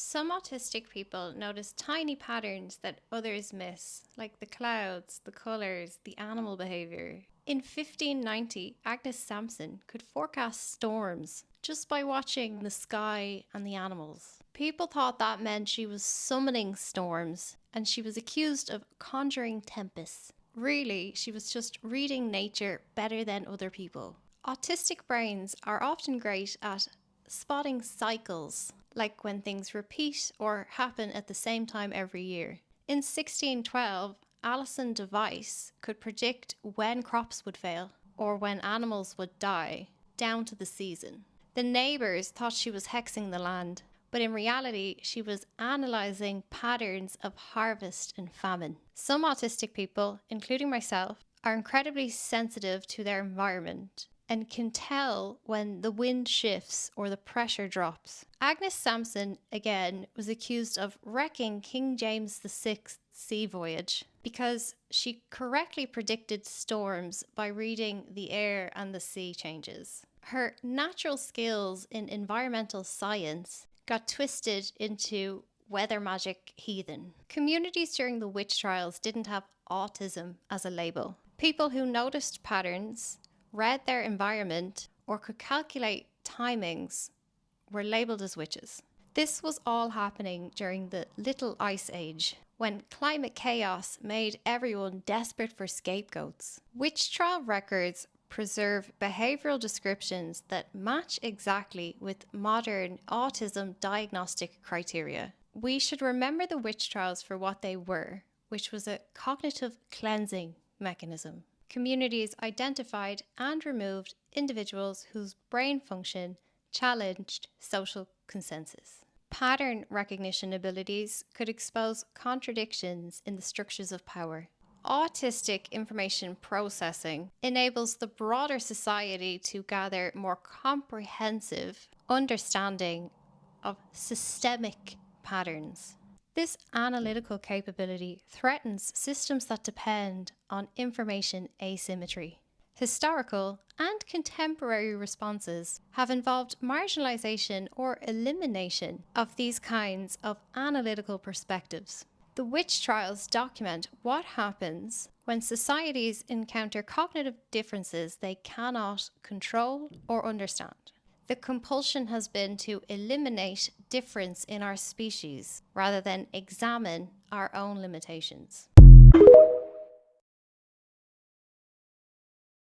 Some autistic people notice tiny patterns that others miss, like the clouds, the colours, the animal behaviour. In 1590, Agnes Sampson could forecast storms just by watching the sky and the animals. People thought that meant she was summoning storms, and she was accused of conjuring tempests. Really, she was just reading nature better than other people. Autistic brains are often great at spotting cycles, like when things repeat or happen at the same time every year. In 1612, Alison Device could predict when crops would fail or when animals would die, down to the season. The neighbours thought she was hexing the land, but in reality, she was analysing patterns of harvest and famine. Some autistic people, including myself, are incredibly sensitive to their environment and can tell when the wind shifts or the pressure drops. Agnes Sampson, again, was accused of wrecking King James VI's sea voyage because she correctly predicted storms by reading the air and the sea changes. Her natural skills in environmental science got twisted into weather magic heathen. Communities during the witch trials didn't have autism as a label. People who noticed patterns, read their environment, or could calculate timings were labelled as witches. This was all happening during the Little Ice Age, when climate chaos made everyone desperate for scapegoats. Witch trial records preserve behavioural descriptions that match exactly with modern autism diagnostic criteria. We should remember the witch trials for what they were, which was a cognitive cleansing mechanism. Communities identified and removed individuals whose brain function challenged social consensus. Pattern recognition abilities could expose contradictions in the structures of power. Autistic information processing enables the broader society to gather more comprehensive understanding of systemic patterns. This analytical capability threatens systems that depend on information asymmetry. Historical and contemporary responses have involved marginalization or elimination of these kinds of analytical perspectives. The witch trials document what happens when societies encounter cognitive differences they cannot control or understand. The compulsion has been to eliminate difference in our species rather than examine our own limitations.